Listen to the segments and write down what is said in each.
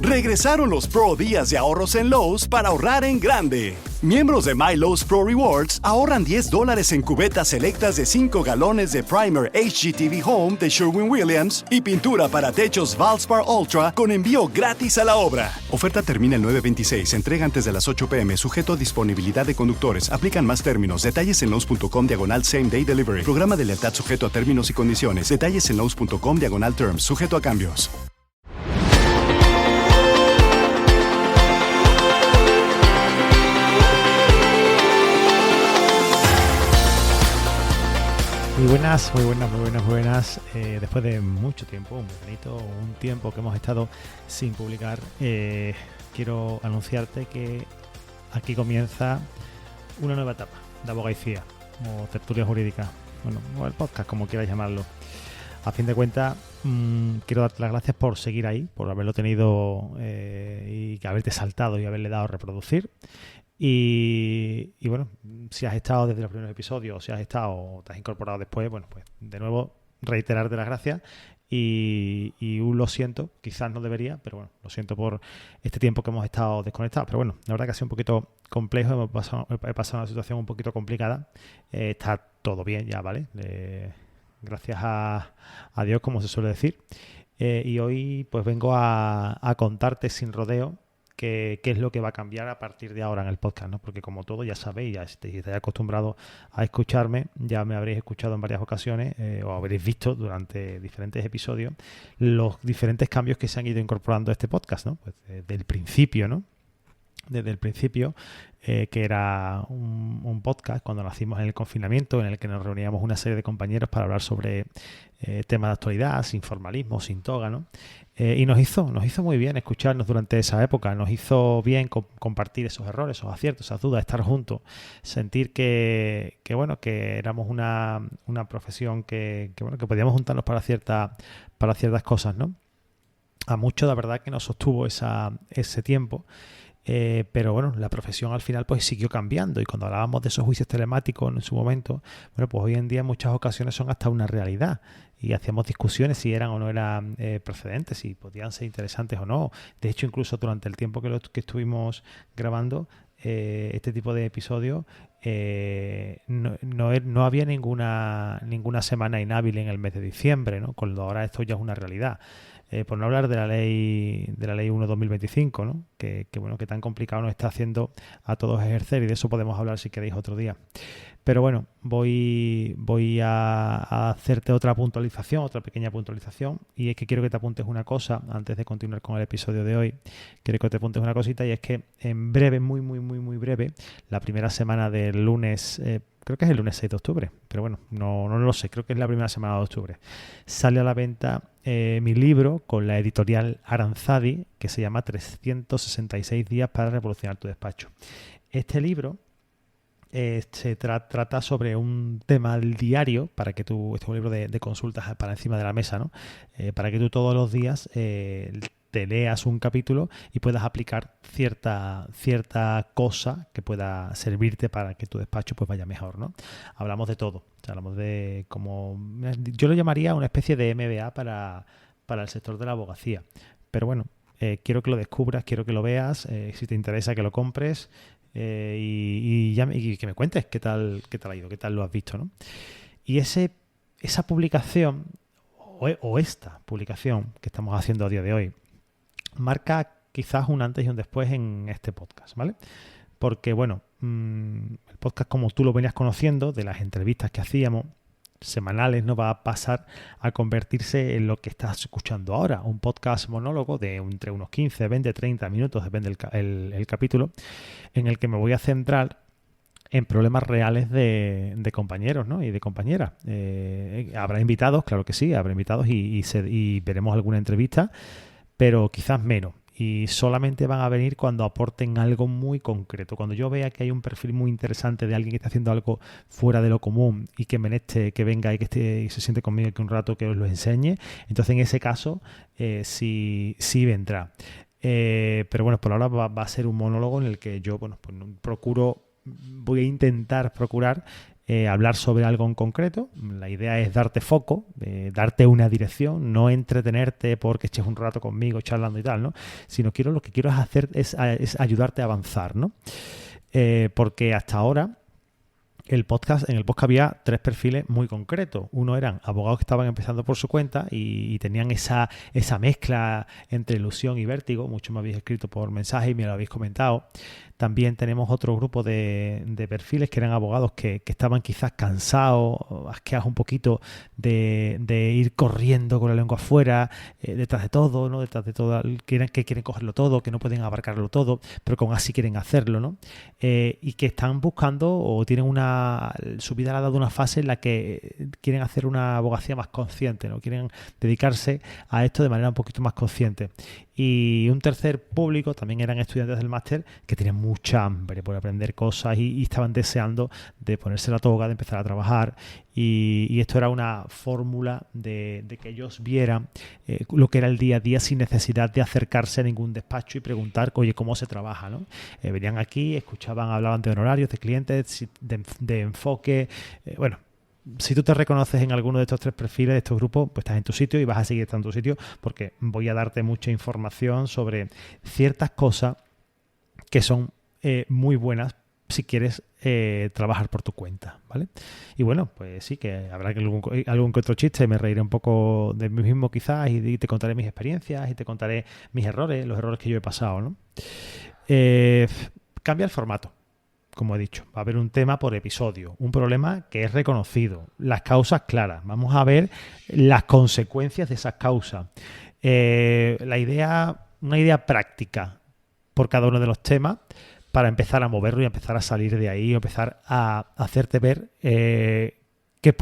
Regresaron los Pro Días de ahorros en Lowe's para ahorrar en grande. Miembros de My Lowe's Pro Rewards ahorran $10 en cubetas selectas de 5 galones de primer HGTV Home de Sherwin-Williams y pintura para techos Valspar Ultra con envío gratis a la obra. Oferta termina el 9/26. Entrega antes de las 8 p.m. Sujeto a disponibilidad de conductores. Aplican más términos. Detalles en Lowe's.com/Same Day Delivery. Programa de lealtad sujeto a términos y condiciones. Detalles en Lowe's.com/Terms. Sujeto a cambios. Muy buenas. Después de mucho tiempo, muy bonito, un tiempo que hemos estado sin publicar, quiero anunciarte que aquí comienza una nueva etapa de abogacía o tertulia jurídica, bueno, o el podcast, como quieras llamarlo. A fin de cuentas, quiero darte las gracias por seguir ahí, por haberlo tenido y haberte saltado y haberle dado a reproducir. Y bueno, si has estado desde los primeros episodios, o si has estado o te has incorporado después, bueno, pues de nuevo reiterarte las gracias y lo siento, quizás no debería, pero bueno, lo siento por este tiempo que hemos estado desconectados. Pero bueno, la verdad que ha sido un poquito complejo, he pasado una situación un poquito complicada. Está todo bien ya, ¿vale? Gracias a Dios, como se suele decir. Y hoy pues vengo a contarte sin rodeo qué es lo que va a cambiar a partir de ahora en el podcast, ¿no? Porque como todo ya sabéis, ya estáis acostumbrados a escucharme, ya me habréis escuchado en varias ocasiones o habréis visto durante diferentes episodios los diferentes cambios que se han ido incorporando a este podcast, ¿no? Pues desde el principio, ¿no? Desde el principio, que era un podcast cuando nacimos en el confinamiento, en el que nos reuníamos una serie de compañeros para hablar sobre temas de actualidad, sin formalismo, sin toga, ¿no? Y nos hizo muy bien escucharnos durante esa época, nos hizo bien compartir esos errores, esos aciertos, esas dudas, estar juntos, sentir que éramos una profesión que podíamos juntarnos para ciertas cosas, ¿no? A mucho, la verdad, que nos sostuvo ese tiempo. Pero bueno, la profesión al final pues siguió cambiando, y cuando hablábamos de esos juicios telemáticos en su momento, bueno, pues hoy en día en muchas ocasiones son hasta una realidad y hacíamos discusiones si eran o no eran procedentes, si podían ser interesantes o no. De hecho, incluso durante el tiempo que estuvimos grabando este tipo de episodios, no había ninguna semana inhábil en el mes de diciembre, ¿no? Cuando ahora esto ya es una realidad. Por no hablar de la ley 1/2025, ¿no? Que tan complicado nos está haciendo a todos ejercer, y de eso podemos hablar si queréis otro día. Pero bueno, voy a hacerte otra pequeña puntualización, y es que quiero que te apuntes una cosa antes de continuar con el episodio de hoy. Quiero que te apuntes una cosita, y es que en breve, muy breve, la primera semana del lunes, creo que es el lunes 6 de octubre, pero bueno, no lo sé, creo que es la primera semana de octubre, sale a la venta mi libro con la editorial Aranzadi, que se llama 366 días para revolucionar tu despacho. Este libro se trata sobre un tema al diario, para que tú, este es un libro de consultas para encima de la mesa, ¿no? Para que tú todos los días te leas un capítulo y puedas aplicar cierta cosa que pueda servirte para que tu despacho pues vaya mejor, ¿no? Hablamos de todo. O sea, hablamos de como... Yo lo llamaría una especie de MBA para el sector de la abogacía. Pero bueno, quiero que lo descubras, quiero que lo veas, si te interesa que lo compres, y que me cuentes qué tal ha ido, qué tal lo has visto, ¿no? Y esa publicación o esta publicación que estamos haciendo a día de hoy marca quizás un antes y un después en este podcast, ¿vale? Porque, bueno, el podcast, como tú lo venías conociendo, de las entrevistas que hacíamos semanales, no va a pasar a convertirse en lo que estás escuchando ahora, un podcast monólogo de entre unos 15, 20, 30 minutos, depende el capítulo, en el que me voy a centrar en problemas reales de compañeros, ¿no? Y de compañeras. Habrá invitados, claro que sí, habrá invitados y veremos alguna entrevista, pero quizás menos. Y solamente van a venir cuando aporten algo muy concreto. Cuando yo vea que hay un perfil muy interesante de alguien que está haciendo algo fuera de lo común y que que venga y que esté y se siente conmigo que un rato que os lo enseñe, entonces en ese caso sí vendrá. Pero bueno, por ahora va a ser un monólogo en el que yo, bueno, pues voy a intentar procurar hablar sobre algo en concreto. La idea es darte foco, darte una dirección, no entretenerte porque eches un rato conmigo charlando y tal, ¿no? Sino lo que quiero hacer es ayudarte a avanzar, ¿no? Porque hasta ahora en el podcast había 3 perfiles muy concretos. Uno eran abogados que estaban empezando por su cuenta y tenían esa mezcla entre ilusión y vértigo. Muchos me habéis escrito por mensaje y me lo habéis comentado. También tenemos otro grupo de perfiles que eran abogados que estaban quizás cansados, asqueados un poquito de ir corriendo con la lengua afuera, detrás de todo, ¿no? Detrás de todo, que quieren cogerlo todo, que no pueden abarcarlo todo, pero que aún así quieren hacerlo, ¿no? Y que están buscando o tienen su vida le ha dado una fase en la que quieren hacer una abogacía más consciente, ¿no? Quieren dedicarse a esto de manera un poquito más consciente. Y un tercer público también eran estudiantes del máster que tenían mucha hambre por aprender cosas y estaban deseando de ponerse la toga, de empezar a trabajar. Y esto era una fórmula de que ellos vieran lo que era el día a día sin necesidad de acercarse a ningún despacho y preguntar, oye, ¿cómo se trabaja? ¿No? Venían aquí, escuchaban, hablaban de honorarios, de clientes, de enfoque. Bueno, si tú te reconoces en alguno de estos 3 perfiles de estos grupos, pues estás en tu sitio y vas a seguir estando en tu sitio porque voy a darte mucha información sobre ciertas cosas que son muy buenas si quieres trabajar por tu cuenta, ¿vale? Y bueno, pues sí, que habrá algún que otro chiste, me reiré un poco de mí mismo quizás y te contaré mis experiencias y te contaré mis errores, los errores que yo he pasado, ¿no? Cambia el formato. Como he dicho, va a haber un tema por episodio, un problema que es reconocido, las causas claras. Vamos a ver las consecuencias de esas causas. Una idea práctica por cada uno de los temas para empezar a moverlo y empezar a salir de ahí, empezar a hacerte ver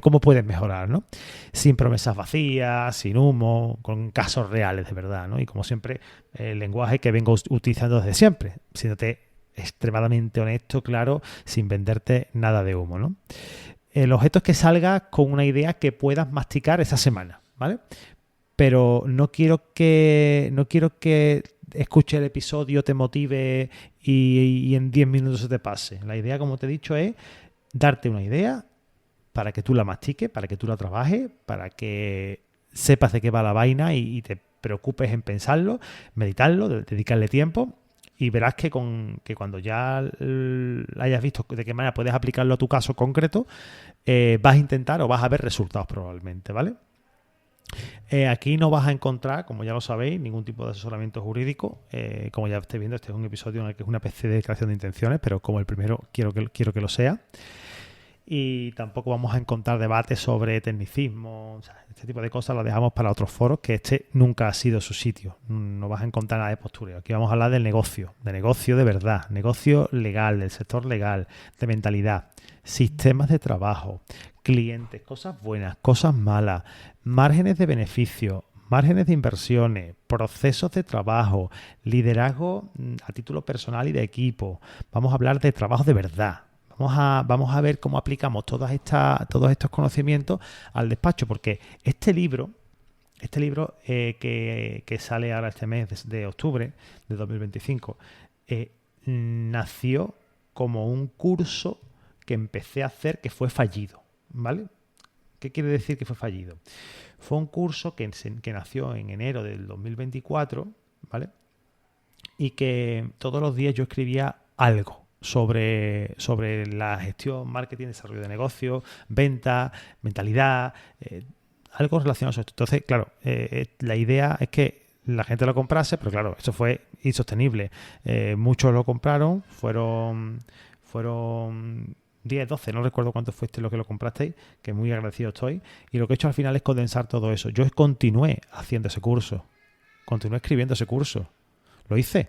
cómo puedes mejorar, ¿no? Sin promesas vacías, sin humo, con casos reales de verdad, ¿no? Y como siempre, el lenguaje que vengo utilizando desde siempre, siéndote extremadamente honesto, claro, sin venderte nada de humo, ¿no? El objeto es que salgas con una idea que puedas masticar esa semana, ¿vale? Pero no quiero que escuche el episodio, te motive y en 10 minutos se te pase. La idea, como te he dicho, es darte una idea para que tú la mastiques, para que tú la trabajes, para que sepas de qué va la vaina y te preocupes en pensarlo, meditarlo, dedicarle tiempo. Y verás que cuando ya hayas visto de qué manera puedes aplicarlo a tu caso concreto, vas a intentar o vas a ver resultados probablemente, ¿vale? Aquí no vas a encontrar, como ya lo sabéis, ningún tipo de asesoramiento jurídico. Como ya estáis viendo, este es un episodio en el que es una especie de declaración de intenciones, pero como el primero quiero que lo sea. Y tampoco vamos a encontrar debates sobre tecnicismo, o sea, este tipo de cosas las dejamos para otros foros, que este nunca ha sido su sitio. No vas a encontrar nada de postureo. Aquí vamos a hablar del negocio de verdad, negocio legal, del sector legal, de mentalidad, sistemas de trabajo, clientes, cosas buenas, cosas malas, márgenes de beneficio, márgenes de inversiones, procesos de trabajo, liderazgo a título personal y de equipo. Vamos a hablar de trabajo de verdad. Vamos a ver cómo aplicamos todos estos conocimientos al despacho, porque este libro que sale ahora este mes de octubre de 2025 nació como un curso que empecé a hacer que fue fallido, ¿vale? ¿Qué quiere decir que fue fallido? Fue un curso que nació en enero del 2024, ¿vale? Y que todos los días yo escribía algo sobre la gestión, marketing, desarrollo de negocio, venta, mentalidad, algo relacionado a esto. Entonces, claro, la idea es que la gente lo comprase, pero claro, eso fue insostenible. Muchos lo compraron, fueron 10, 12, no recuerdo cuánto fuiste lo que lo comprasteis, que muy agradecido estoy. Y lo que he hecho al final es condensar todo eso. Yo continué haciendo ese curso, continué escribiendo ese curso. Lo hice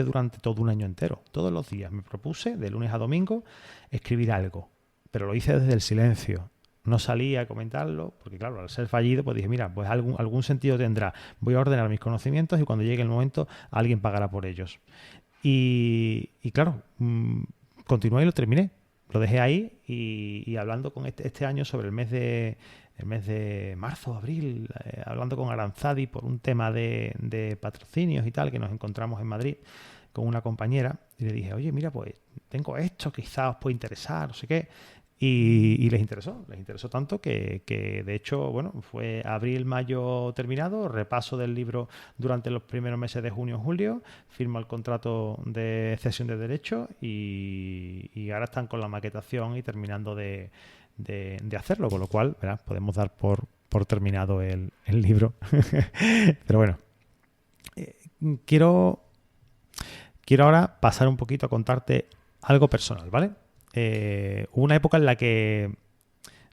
durante todo un año entero. Todos los días me propuse, de lunes a domingo, escribir algo. Pero lo hice desde el silencio. No salí a comentarlo, porque claro, al ser fallido, pues dije, mira, pues algún sentido tendrá. Voy a ordenar mis conocimientos y cuando llegue el momento, alguien pagará por ellos. Y claro, continué y lo terminé. Lo dejé ahí y hablando con este año sobre el mes de marzo, abril, hablando con Aranzadi por un tema de patrocinios y tal, que nos encontramos en Madrid con una compañera y le dije, oye, mira, pues tengo esto, quizás os puede interesar, no sé qué. y les interesó tanto que de hecho, bueno, fue abril, mayo terminado, repaso del libro durante los primeros meses de junio, julio, firma el contrato de cesión de derechos y ahora están con la maquetación y terminando de hacerlo, con lo cual, ¿verdad? Podemos dar por terminado el libro. Pero bueno, quiero ahora pasar un poquito a contarte algo personal, ¿vale? Hubo una época en la que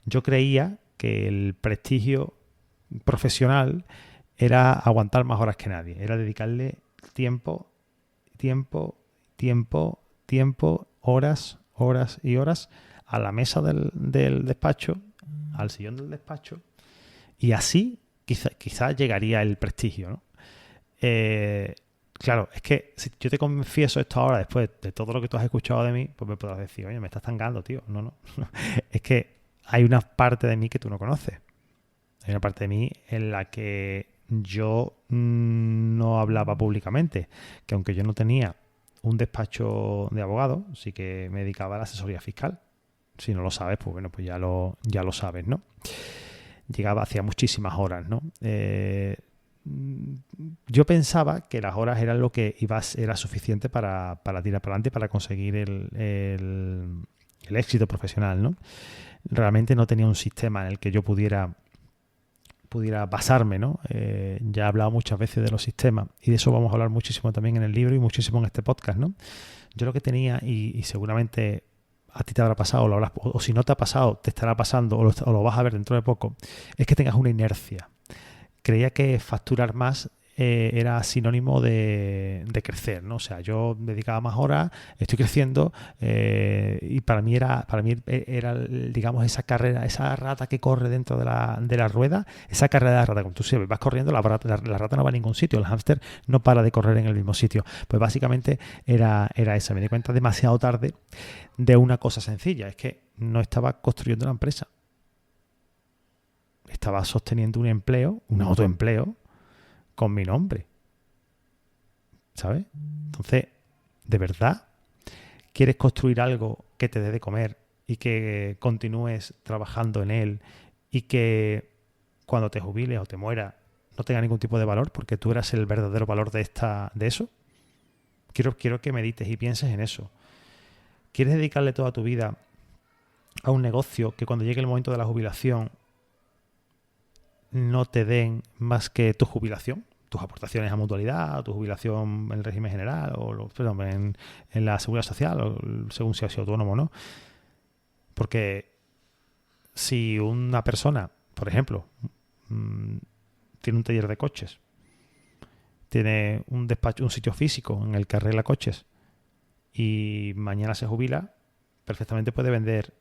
yo creía que el prestigio profesional era aguantar más horas que nadie, era dedicarle tiempo, horas y horas a la mesa del despacho, al sillón del despacho, y así quizá llegaría el prestigio, ¿no? Claro, es que si yo te confieso esto ahora, después de todo lo que tú has escuchado de mí, pues me podrás decir, oye, me estás tangando, tío. No. Es que hay una parte de mí que tú no conoces. Hay una parte de mí en la que yo no hablaba públicamente, que aunque yo no tenía un despacho de abogado, sí que me dedicaba a la asesoría fiscal. Si no lo sabes, pues bueno, pues ya lo sabes, ¿no? Hacía muchísimas horas, ¿no? Yo pensaba que las horas eran lo que era suficiente para tirar para adelante, para conseguir el éxito profesional, ¿no? Realmente no tenía un sistema en el que yo pudiera basarme, ¿no? Ya he hablado muchas veces de los sistemas y de eso vamos a hablar muchísimo también en el libro y muchísimo en este podcast, ¿no? Yo lo que tenía, y seguramente a ti te habrá pasado, o si no te ha pasado, te estará pasando o lo vas a ver dentro de poco, es que tengas una inercia. Creía que facturar más era sinónimo de crecer, ¿no? O sea, yo dedicaba más horas, estoy creciendo y para mí era, digamos, esa carrera, esa rata que corre dentro de la rueda, esa carrera de rata, como tú sabes, vas corriendo, la rata no va a ningún sitio, el hámster no para de correr en el mismo sitio. Pues básicamente era esa. Me di cuenta demasiado tarde de una cosa sencilla, es que no estaba construyendo una empresa. Estaba sosteniendo un empleo, un autoempleo, con mi nombre. ¿Sabes? Entonces, ¿de verdad quieres construir algo que te dé de comer y que continúes trabajando en él y que cuando te jubiles o te mueras no tenga ningún tipo de valor porque tú eras el verdadero valor de eso? Quiero que medites y pienses en eso. ¿Quieres dedicarle toda tu vida a un negocio que cuando llegue el momento de la jubilación no te den más que tu jubilación, tus aportaciones a mutualidad, tu jubilación en el régimen general en la seguridad social, o según si has sido autónomo o no? Porque si una persona, por ejemplo, tiene un taller de coches, tiene un despacho, un sitio físico en el que arregla coches y mañana se jubila, perfectamente puede vender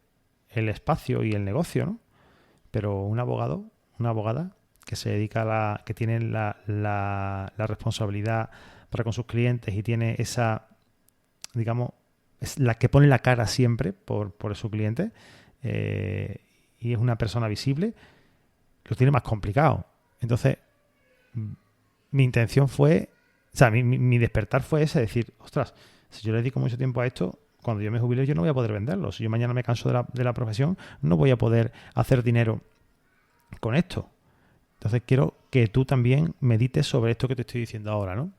el espacio y el negocio, ¿no? Pero un abogado, una abogada que se dedica que tiene la responsabilidad para con sus clientes y tiene esa, digamos, es la que pone la cara siempre por su cliente y es una persona visible, lo tiene más complicado. Entonces, mi intención fue, o sea, mi despertar fue ese, decir, ostras, si yo le dedico mucho tiempo a esto, cuando yo me jubile yo no voy a poder venderlo. Si yo mañana me canso de la profesión, no voy a poder hacer dinero con esto. Entonces quiero que tú también medites sobre esto que te estoy diciendo ahora, ¿no?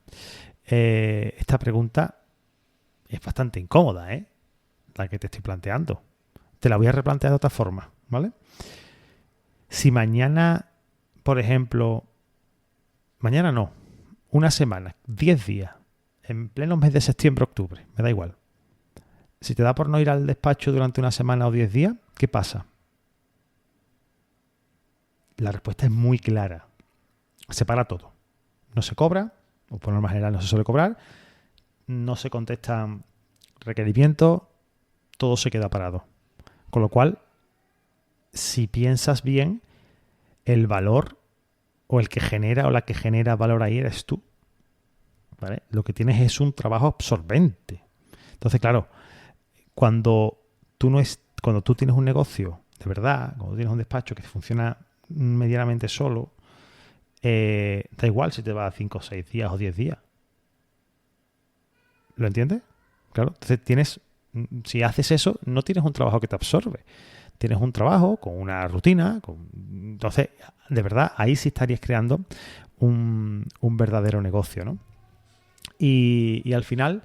Esta pregunta es bastante incómoda, la que te estoy planteando. Te la voy a replantear de otra forma, ¿vale? Si mañana, por ejemplo, mañana no, una semana, 10 días, en pleno mes de septiembre, octubre, me da igual. Si te da por no ir al despacho durante una semana o 10 días, ¿qué pasa? La respuesta es muy clara. Se para todo. No se cobra, o por norma general no se suele cobrar, no se contestan requerimientos, todo se queda parado. Con lo cual, si piensas bien, el valor o el que genera o la que genera valor ahí eres tú, ¿vale? Lo que tienes es un trabajo absorbente. Entonces, claro, cuando tú tienes un negocio de verdad, cuando tienes un despacho que funciona medianamente solo, da igual si te va a 5 o 6 días o 10 días. ¿Lo entiendes? Claro, entonces tienes si haces eso, no tienes un trabajo que te absorbe. Tienes un trabajo con una rutina. Entonces, de verdad, ahí sí estarías creando un verdadero negocio, ¿no? Y al final,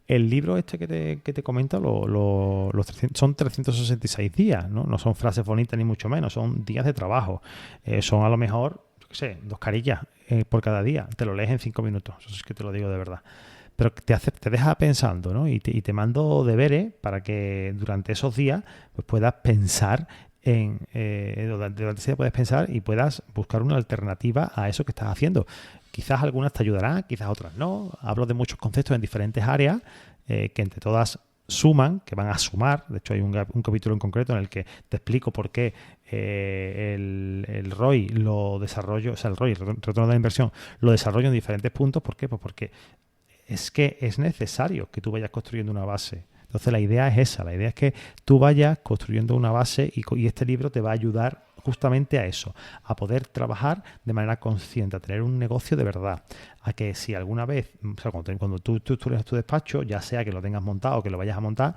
el libro este que te comento, son 366 días, ¿no? No son frases bonitas ni mucho menos, son días de trabajo. Son a lo mejor, yo qué sé, 2 carillas por cada día. Te lo lees en 5 minutos, eso es que te lo digo de verdad. Pero te deja pensando, ¿no? Y te mando deberes para que durante esos días pues, puedas pensar durante ese día puedes pensar y puedas buscar una alternativa a eso que estás haciendo. Quizás algunas te ayudarán, quizás otras no. Hablo de muchos conceptos en diferentes áreas que entre todas suman, que van a sumar. De hecho, hay un capítulo en concreto en el que te explico por qué el ROI lo desarrollo, o sea, el ROI, el retorno de la inversión, lo desarrollo en diferentes puntos. ¿Por qué? Pues porque es que es necesario que tú vayas construyendo una base. Entonces la idea es esa, la idea es que tú vayas construyendo una base y este libro te va a ayudar justamente a eso, a poder trabajar de manera consciente, a tener un negocio de verdad, a que si alguna vez, o sea, cuando tú eres tu despacho, ya sea que lo tengas montado o que lo vayas a montar,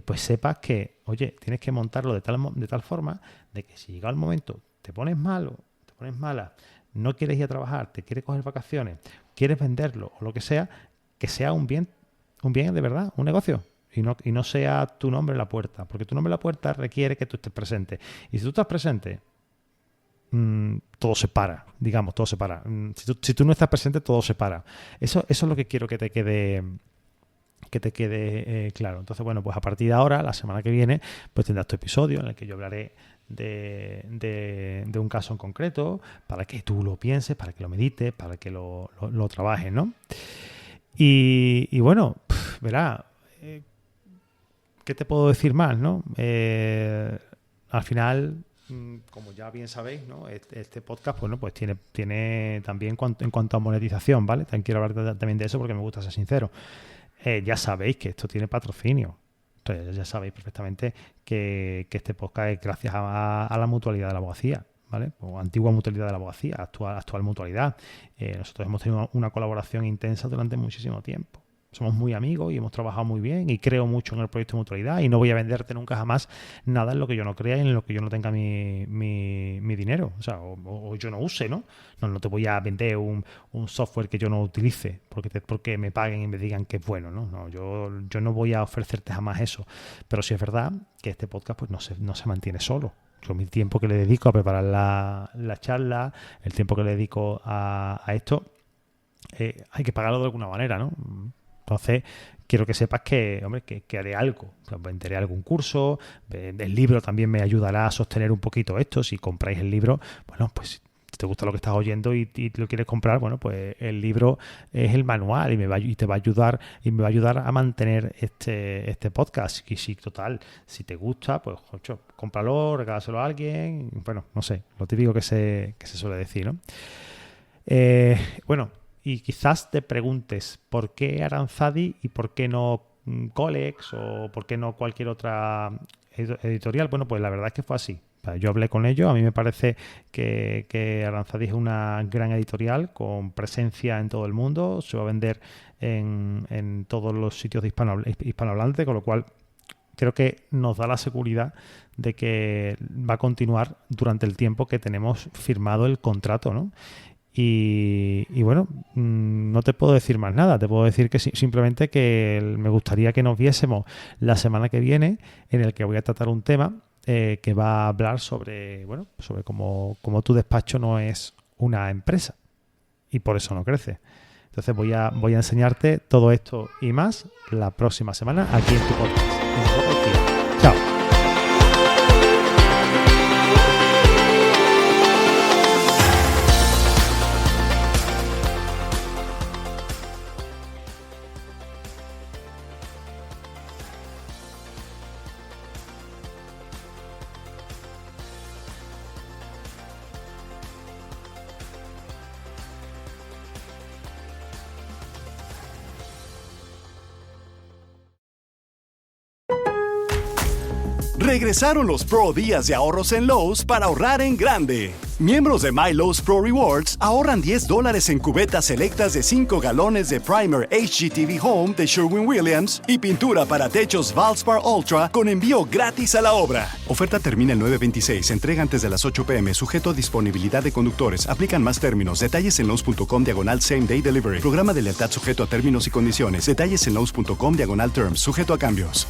pues sepas que, oye, tienes que montarlo de tal forma de que si llega el momento, te pones malo, te pones mala, no quieres ir a trabajar, te quieres coger vacaciones, quieres venderlo o lo que sea un bien de verdad, un negocio. Y no sea tu nombre en la puerta, porque tu nombre en la puerta requiere que tú estés presente. Y si tú estás presente, todo se para, digamos, todo se para. Si tú no estás presente, todo se para. Eso es lo que quiero que te quede claro. Entonces, bueno, pues a partir de ahora, la semana que viene, pues tendrás tu episodio en el que yo hablaré de un caso en concreto, para que tú lo pienses, para que lo medites, para que lo trabajes, ¿no? Y bueno, verá, ¿qué te puedo decir más, no? Al final, como ya bien sabéis, ¿no? Este podcast, bueno, pues tiene también en cuanto a monetización, ¿vale? También quiero hablar también de eso porque me gusta ser sincero. Ya sabéis que esto tiene patrocinio. Entonces, ya sabéis perfectamente que este podcast es gracias a la mutualidad de la abogacía, ¿vale? O antigua mutualidad de la abogacía, actual mutualidad. Nosotros hemos tenido una colaboración intensa durante muchísimo tiempo. Somos muy amigos y hemos trabajado muy bien y creo mucho en el proyecto de mutualidad y no voy a venderte nunca jamás nada en lo que yo no crea y en lo que yo no tenga mi dinero, o sea, o yo no use, ¿no? No te voy a vender un software que yo no utilice porque me paguen y me digan que es bueno, ¿no? No, yo no voy a ofrecerte jamás eso, pero sí es verdad que este podcast pues no se mantiene solo. Yo mi tiempo que le dedico a preparar la charla, el tiempo que le dedico a esto, hay que pagarlo de alguna manera, ¿no? Entonces, quiero que sepas que, hombre, que haré algo. O sea, venderé algún curso, el libro también me ayudará a sostener un poquito esto. Si compráis el libro, bueno, pues si te gusta lo que estás oyendo y lo quieres comprar, bueno, pues el libro es el manual y te va a ayudar a mantener este podcast. Y si, total, si te gusta, pues, ocho, cómpralo, regálaselo a alguien. Bueno, no sé, lo típico que se suele decir, ¿no? Bueno, y quizás te preguntes ¿por qué Aranzadi y por qué no Colex o por qué no cualquier otra editorial? Bueno, pues la verdad es que fue así. Yo hablé con ellos, a mí me parece que Aranzadi es una gran editorial con presencia en todo el mundo, se va a vender en todos los sitios de hispanohablantes, con lo cual creo que nos da la seguridad de que va a continuar durante el tiempo que tenemos firmado el contrato, ¿no? Y bueno, no te puedo decir más nada, te puedo decir que simplemente que me gustaría que nos viésemos la semana que viene, en el que voy a tratar un tema que va a hablar sobre cómo tu despacho no es una empresa y por eso no crece. Entonces voy a enseñarte todo esto y más la próxima semana aquí en tu podcast. Chao. Regresaron los Pro Días de ahorros en Lowe's para ahorrar en grande. Miembros de My Lowe's Pro Rewards ahorran $10 en cubetas selectas de 5 galones de Primer HGTV Home de Sherwin-Williams y pintura para techos Valspar Ultra con envío gratis a la obra. Oferta termina el 9/26. Entrega antes de las 8 p.m. Sujeto a disponibilidad de conductores. Aplican más términos. Detalles en Lowe's.com/Same Day Delivery. Programa de lealtad sujeto a términos y condiciones. Detalles en Lowe's.com/Terms. Sujeto a cambios.